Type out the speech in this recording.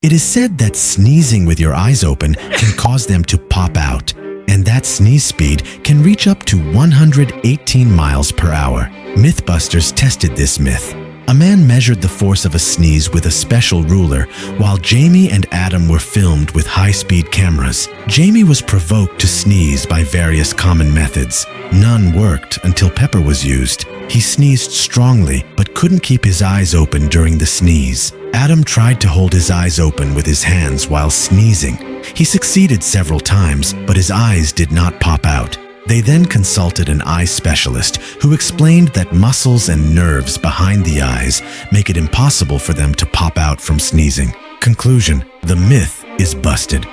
It is said that sneezing with your eyes open can cause them to pop out, and that sneeze speed can reach up to 118 miles per hour. MythBusters tested this myth. A man measured the force of a sneeze with a special ruler, while Jamie and Adam were filmed with high-speed cameras. Jamie was provoked to sneeze by various common methods. None worked until pepper was used. He sneezed strongly, but couldn't keep his eyes open during the sneeze. Adam tried to hold his eyes open with his hands while sneezing. He succeeded several times, but his eyes did not pop out. They then consulted an eye specialist who explained that muscles and nerves behind the eyes make it impossible for them to pop out from sneezing. Conclusion: the myth is busted.